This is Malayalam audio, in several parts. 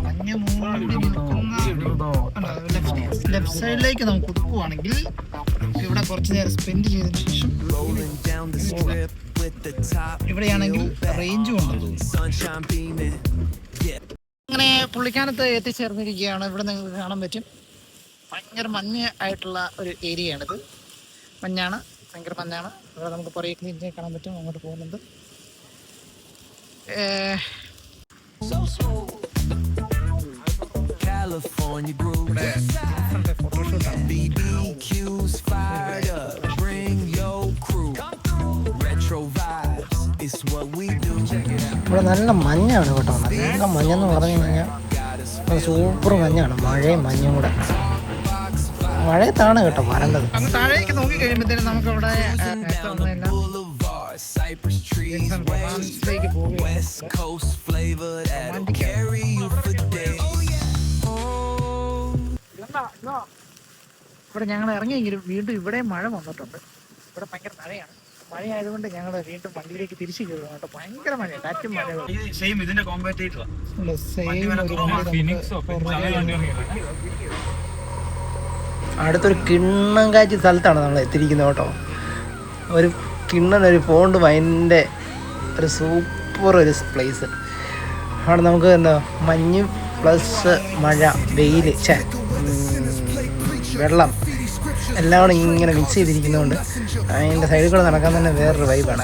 മഞ്ഞ് മൂടി നിൽക്കുന്ന ലെഫ്റ്റ് സൈഡിലേക്ക് നമുക്ക് ഒതുക്കുവാണെങ്കിൽ ഇവിടെ കുറച്ച് നേരം സ്പെൻഡ് ചെയ്തതിനു ശേഷം ഇവിടെയാണെങ്കിൽ റേഞ്ചും ഉണ്ടെന്ന് തോന്നുന്നു. അങ്ങനെ പുള്ളിക്കാനത്ത് എത്തിച്ചേർന്നിരിക്കുകയാണ്. ഇവിടെ നിങ്ങൾക്ക് കാണാൻ പറ്റും ഭയങ്കര മഞ്ഞ് ആയിട്ടുള്ള ഒരു ഏരിയയാണിത്. മഞ്ഞാണ്, ഭയങ്കര മഞ്ഞാണ്. ഇവിടെ നമുക്ക് പുറകെ കാണാൻ പറ്റും. അങ്ങോട്ട് പോകുന്നുണ്ട്. ഇവിടെ നല്ല മഞ്ഞാണ് കേട്ടോ. നല്ല മഞ്ഞെന്ന് പറഞ്ഞു കഴിഞ്ഞാൽ സൂപ്പർ മഞ്ഞാണ്. മഴയും മഞ്ഞും കൂടെ. മഴയത്താണ് കേട്ടോ വരേണ്ടത്. അങ്ങ് താഴേക്ക് നോക്കി കഴിയുമ്പോഴത്തേനും നമുക്ക് ഇവിടെ ഇവിടെ ഞങ്ങൾ ഇറങ്ങിയെങ്കിലും വീണ്ടും ഇവിടെ മഴ വന്നിട്ടുണ്ട്. ഇവിടെ ഭയങ്കര മഴയാണ്. മഴയായതുകൊണ്ട് ഞങ്ങൾ വീണ്ടും വണ്ടിയിലേക്ക് തിരിച്ചു കയറുക കേട്ടോ. ഭയങ്കര മഴ, കാറ്റും മഴ. അടുത്തൊരു കിണ്ണം കാഴ്ച സ്ഥലത്താണ് നമ്മൾ എത്തിയിരിക്കുന്നത് കേട്ടോ. ഒരു കിണ്ണനൊരു പോണ്ട് വൈൻ്റെ ഒരു സൂപ്പർ ഒരു പ്ലേസ്. അവിടെ നമുക്ക് എന്താ മഞ്ഞ് പ്ലസ് മഴ, വെയിൽ, വെള്ളം എല്ലാം കൂടെ ഇങ്ങനെ മിക്സ് ചെയ്തിരിക്കുന്നതുകൊണ്ട് അതിൻ്റെ സൈഡിൽ കൂടെ നടക്കാൻ തന്നെ വേറൊരു വൈബാണ്.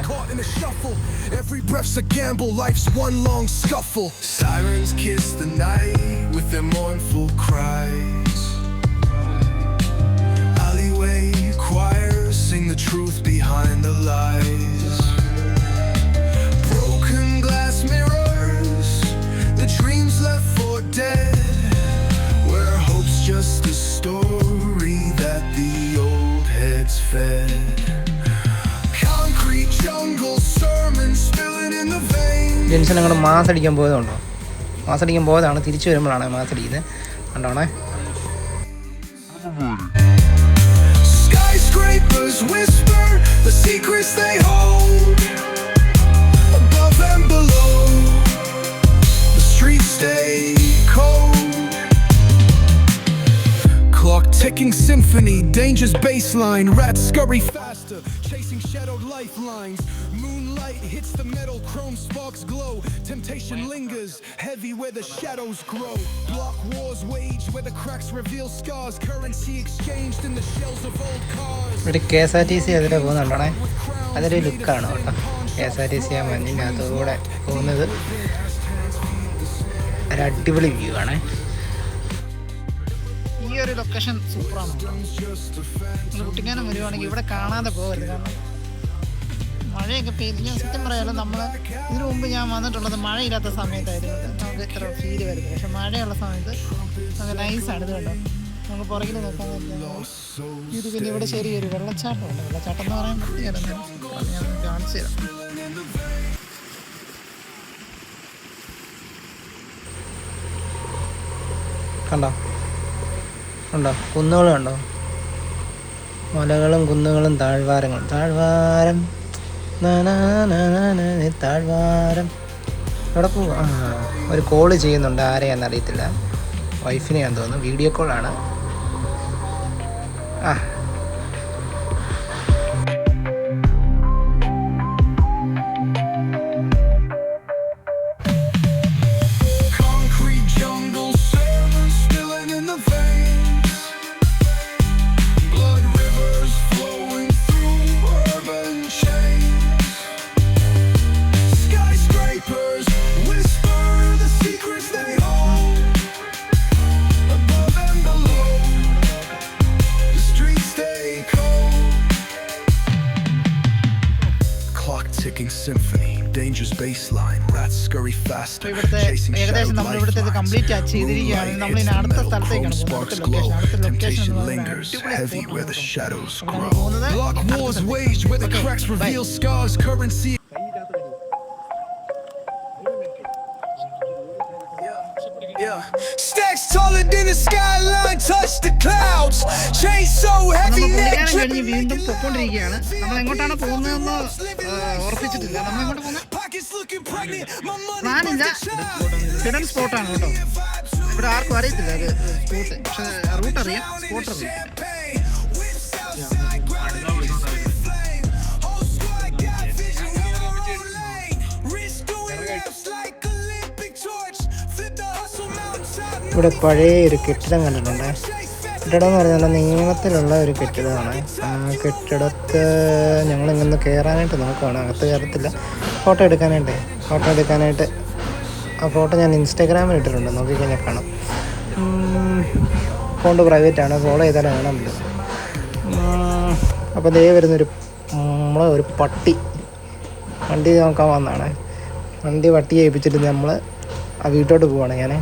Every breath's a gamble, life's one long scuffle. Sirens kiss the night with their mournful cries. Alleyway choirs sing the truth behind the lies. Broken glass mirrors, the dreams left for dead. Where hope's just a story that the old heads fed. Concrete jungle sermons spilling in the veins. Jenson അങ്ങോട്ട് മാസ് അടിക്കാൻ പോയതുണ്ടോ? മാസ് അടിക്കാൻ പോയതാണ്. തിരിച്ചു വരുമ്പോഴാണ് മാസ് അടിക്കുന്നത്. കണ്ടോണേ. Skyscrapers whisper the secrets they hold. Above and below, the streets stay cold. Clock ticking symphony, danger's baseline. Rats scurry faster, chasing shadowed lifelines. Moonlight hits the metal, chrome sparks glow. Temptation lingers, heavy where the shadows grow. Block wars wage where the cracks reveal scars. Currency exchanged in the shells of old cars. ഒരു KSRTC അതിലെ പോകുന്നുണ്ടോണേ. അതൊരു ലുക്കാണ് കേട്ടോ. KSRTC ആ മഞ്ഞിൻ്റെ അകത്തൂടെ പോകുന്നത് ഒരു അടിപൊളി വ്യൂ ആണ്. ഈ ഒരു ലൊക്കേഷൻ സൂപ്പറാണ്. കുട്ടിക്കാനം വരുവാണെങ്കിൽ ഇവിടെ കാണാതെ പോകരുത്. കാരണം മഴയൊക്കെ പെയ്ത്, ഞാൻ സത്യം പറയാമല്ലോ, നമ്മൾ ഇതിനു മുമ്പ് ഞാൻ വന്നിട്ടുള്ളത് മഴയില്ലാത്ത സമയത്തായിരുന്നു. നമുക്ക് ഇത്ര ഫീല് വരുന്നത്. പക്ഷെ മഴയുള്ള സമയത്ത് നമുക്ക് നൈസാണ്. ഇത് കണ്ടോ, നമുക്ക് പുറകിൽ നോക്കാൻ ഇത്. പിന്നെ ഇവിടെ ചെറിയൊരു വെള്ളച്ചാട്ടമുണ്ട്. വെള്ളച്ചാട്ടം എന്ന് പറയാൻ പറ്റില്ല, ഞാൻ കാണിച്ചു തരാം. കണ്ടോ ഉണ്ടോ? കുന്നുകളും ഉണ്ടോ? മലകളും കുന്നുകളും താഴ്വാരങ്ങളും. താഴ്വാരം താഴ്വാരം. എവിടെ പോവാ? ഒരു കോള് ചെയ്യുന്നുണ്ട്. ആരെയാണെന്നറിയത്തില്ല. വൈഫിനെയാണെന്ന് തോന്നുന്നു. Video കോളാണ്. Symphony, danger's baseline. Rats scurry faster, chasing ഏകദേശം നമ്മൾ ഇവിടുത്തെ കംപ്ലീറ്റ് ചെയ്തിരിക്കുകയാണ്. നമ്മൾ ഇനി അടുത്ത സ്ഥലത്തേക്കാണ് പോകുന്നത്. അടുത്ത location lingers heavy where the shadows grow. Block wars waged where the cracks reveal scars. Currency stacks taller than the skyline touch the clouds. Chain so heavy neck കഴിഞ്ഞ് വീണ്ടും പൊക്കോണ്ടിരിക്കുകയാണ്. നമ്മൾ എങ്ങോട്ടാണ് പോകുന്നതെന്ന് ഉറപ്പിച്ചിട്ടില്ല. നമ്മൾ എങ്ങോട്ട് പോകുന്നത്? bitches looking pregnant. My money പ്ലാനില്ല, ഹിഡൻ സ്പോട്ടാണ് കേട്ടോ. ഇവിടെ ആർക്കും അറിയത്തില്ല അത് സ്പോട്ട്, പക്ഷെ റൂട്ട് അറിയാം, സ്പോട്ട് അറിയാം. ഇവിടെ പഴയ ഒരു കെട്ടിടം കണ്ടിട്ടുണ്ട്. കെട്ടിടം എന്ന് പറഞ്ഞാൽ നീളത്തിലുള്ള ഒരു കെട്ടിടമാണ്. ആ കെട്ടിടത്ത് ഞങ്ങളിങ്ങനെ കയറാനായിട്ട് നോക്കുകയാണ്. അകത്ത് കയറത്തില്ല, ഫോട്ടോ എടുക്കാനായിട്ട്. ആ ഫോട്ടോ ഞാൻ ഇൻസ്റ്റാഗ്രാമിൽ ഇട്ടിട്ടുണ്ട്, നോക്കിക്കഴിഞ്ഞാൽ കാണാം. അക്കൗണ്ട് പ്രൈവറ്റാണ്, ഫോളോ ചെയ്താലേ കാണാൻ പറ്റും. അപ്പോൾ ദേ വരുന്നൊരു ഒരു പട്ടി വണ്ടി നോക്കാൻ വന്നതാണ്. വണ്ടി പട്ടി ഏൽപ്പിച്ചിട്ട് നമ്മൾ ആ വീട്ടോട്ട് പോവാണ്. ഞാൻ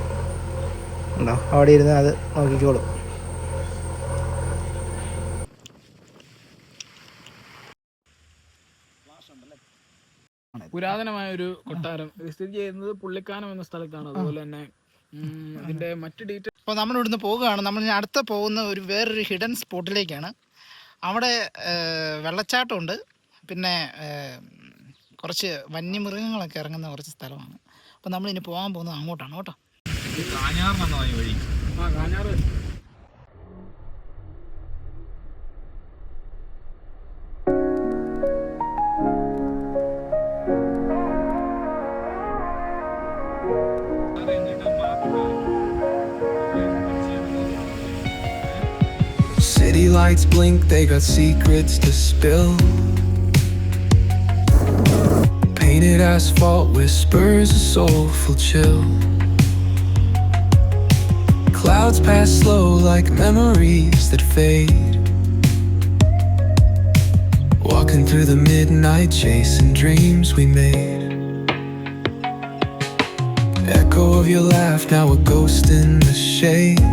ഉണ്ടോ അവിടെ ഇരുന്ന് അത് നോക്കിക്കോളും. പുരാതനമായ ഒരു കൊട്ടാരം സ്ഥിതി ചെയ്യുന്നത് പുള്ളിക്കാനം എന്ന സ്ഥലത്താണ്. അതുപോലെ തന്നെ അതിന്റെ മറ്റു ഡീറ്റെയിൽ. അപ്പോൾ നമ്മൾ ഇവിടുന്ന് പോവുകയാണ്. നമ്മൾ ഇനി അടുത്ത പോകുന്ന വേറൊരു ഹിഡൻ സ്പോട്ടിലേക്കാണ്. അവിടെ വെള്ളച്ചാട്ടമുണ്ട്, പിന്നെ കുറച്ച് വന്യമൃഗങ്ങളൊക്കെ ഇറങ്ങുന്ന കുറച്ച് സ്ഥലമാണ്. അപ്പോൾ നമ്മളിനി പോകാൻ പോകുന്നത് അങ്ങോട്ടാണ് കേട്ടോ. വഴി Kanjar. City lights blink, they got secrets to spill. Painted asphalt whispers a soulful chill. Clouds pass slow like memories that fade. Walking through the midnight, chasing dreams we made. Echo of your laugh, now a ghost in the shade.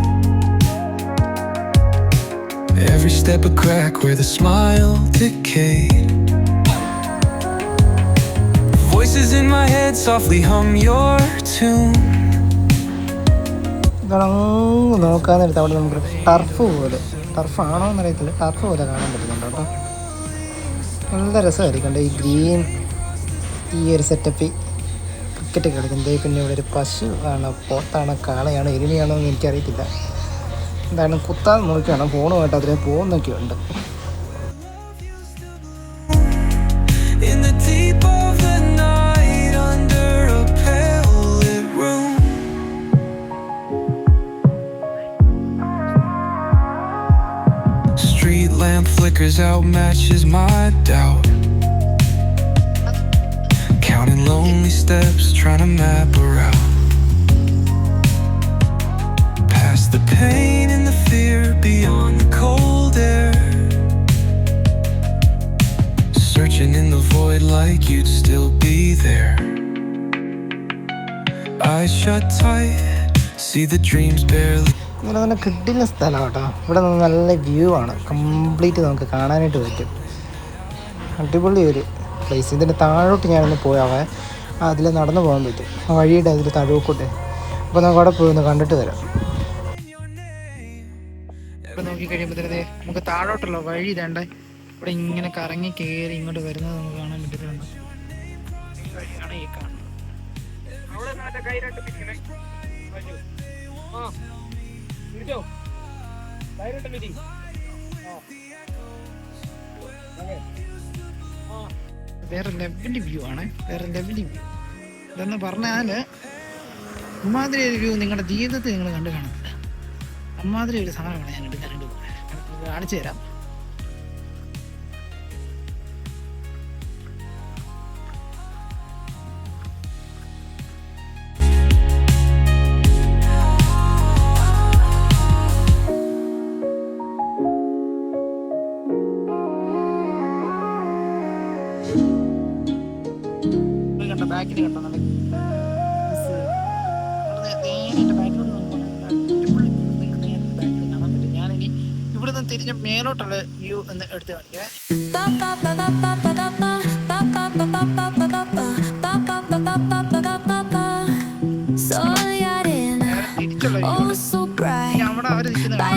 Every step a crack where the smile decayed. Voices in my head softly hum your tune. നോക്കാൻ നേരത്തെ അവിടെ നമുക്ക് ടർഫാണോ എന്നറിയത്തില്ല, ടർഫ് പോലെ കാണാൻ പറ്റുന്നുണ്ട് കേട്ടോ. നല്ല രസമായിരിക്കും ഈ ഗ്രീൻ, ഈ ഒരു സെറ്റപ്പ്. ക്രിക്കറ്റ് കളിക്കുന്നത്. പിന്നെ ഇവിടെ ഒരു പശു ആണ്, പോത്താണ്, കാളയാണോ എരുമയാണോ എന്ന് എനിക്കറിയത്തില്ല. എന്തായാലും കുത്താൻ നോക്കിയാണ്, ഫോണുമായിട്ട് അതിലെ പോകുന്നൊക്കെ ഉണ്ട്. Street lamp flickers out, matches my doubt. Counting lonely steps, trying to map a route. Past the pain and the fear, beyond the cold air. Searching in the void like you'd still be there. Eyes shut tight, see the dreams barely. ഇങ്ങനെ തന്നെ കിട്ടുന്ന സ്ഥലം കേട്ടോ. ഇവിടെ നിന്ന് നല്ല വ്യൂ ആണ്, കംപ്ലീറ്റ് നമുക്ക് കാണാനായിട്ട് പറ്റും. അടിപൊളി ഒരു പ്ലേസ്. ഇതിൻ്റെ താഴോട്ട് ഞാനൊന്ന് പോയാവേ അതിൽ നടന്നു പോകാൻ പറ്റും, ആ വഴിയുടെ അതിൽ താഴോട്ട്. അപ്പോൾ നമുക്ക് അവിടെ പോയി ഒന്ന് കണ്ടിട്ട് വരാം. ഇവിടെ നോക്കിക്കഴിയുമ്പോഴത്തേ നമുക്ക് താഴോട്ടുള്ള വഴി ഇതേണ്ട ഇവിടെ ഇങ്ങനെ കറങ്ങി കയറി ഇങ്ങോട്ട് വരുന്നത് നമുക്ക് കാണാൻ പറ്റുന്നുണ്ട്. ഈ വഴിയാണ് ഈ കാണുന്നത്. വേറെ ലെവലിൽ വ്യൂ ആണ്, വേറെ ലെവലിൽ വ്യൂ. ഇതെന്ന് പറഞ്ഞാൽ അമ്മാതിരി ഒരു വ്യൂ നിങ്ങളുടെ ജീവിതത്തിൽ നിങ്ങൾ കണ്ടു കാണത്തില്ല. അമ്മാതിരി ഒരു സാധനമാണ് ഞാൻ എടുക്കാനായിട്ട് കാണിച്ചു തരാം. ബാക്കിൽ കണ്ടോ നല്ല ഞാനിനി ഇവിടുന്ന് തിരിഞ്ഞ മേലോട്ടുള്ള വ്യൂ എന്ന് എടുത്ത് കാണിക്കാം. തിരിച്ചുള്ള അവിടെ അവര് നിൽക്കുന്ന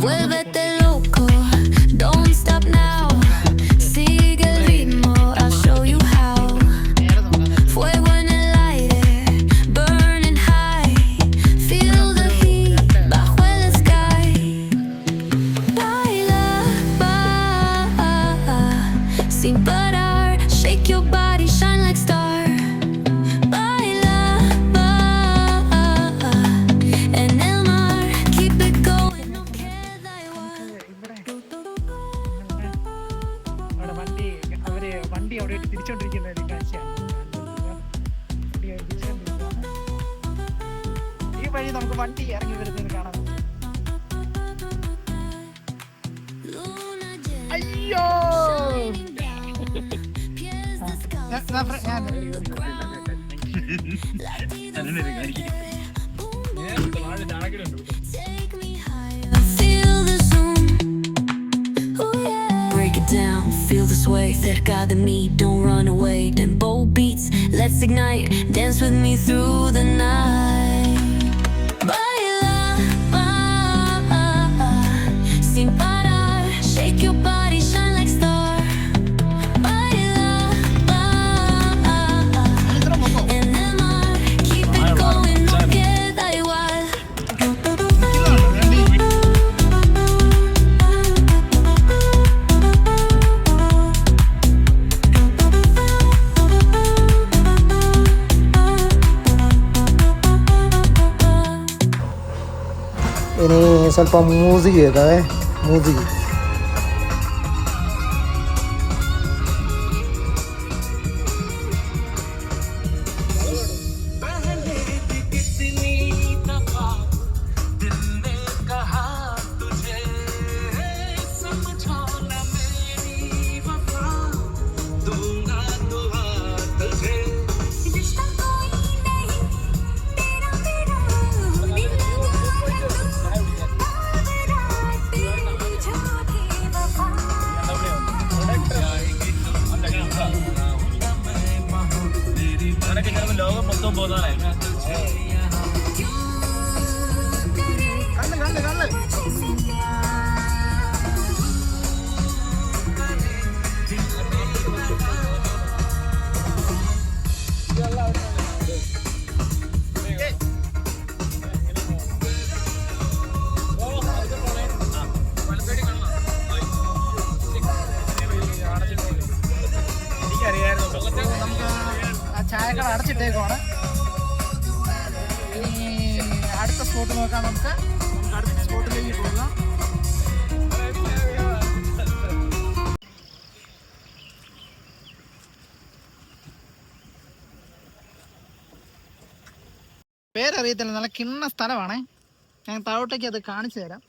Vuélvete loco, don't stop now. Sigue el ritmo, I'll show you how. നേരെ നോക്കാൻ Fuego en el aire, burning high. Feel the heat bajo el sky. Baila, sin parar. Shake your body, shine like star. Baila, en el mar. Keep it going, no queda igual. അവിടെ വണ്ടി അവിടെ തിരിച്ചോണ്ടിരിക്കുന്ന ഒരു കാഴ്ചയാണ്. വണ്ടി അവിടെ തിരിച്ചോണ്ടിരിക്കുകയാണ്. ഈ വഴി നമുക്ക് വണ്ടി ഇറങ്ങി വരുന്നത് കാണാം. Luna llena, അയ്യോ pies descalzos. ഞാൻ Take me higher, feel the zoom. Ooh, yeah. Break it down, feel the sway. Cerca de mí, don't run away. Tempo beats, let's ignite. Dance with me through the night. Baila, sin parar. Shake your body, shine like star. Baila, ഇത്ര പൊക്കോ. en el mar. Keep it going, no queda igual. നിൽക്കുന്നുണ്ടോ വണ്ടി? ಇನಿ ಸ್ವಲ್ಪ ಮ್ಯೂಸಿಕ್ ಇದ್ದಾವೆ ಮ್ಯೂಸಿಕ್ കണ്ണ് നമുക്ക് ആ ചായക്കട അടച്ചിട്ടേക്കുവാണ്. ഇനി അടുത്ത സ്പോട്ട് നോക്കാം. നമുക്ക് അടുത്ത സ്പോട്ടിലേക്ക് പോകാം. പേരറിയത്തില്ല, നല്ല കിണ്ണ സ്ഥലമാണേ. ഞാൻ താഴോട്ടേക്ക് അത് കാണിച്ചു തരാം.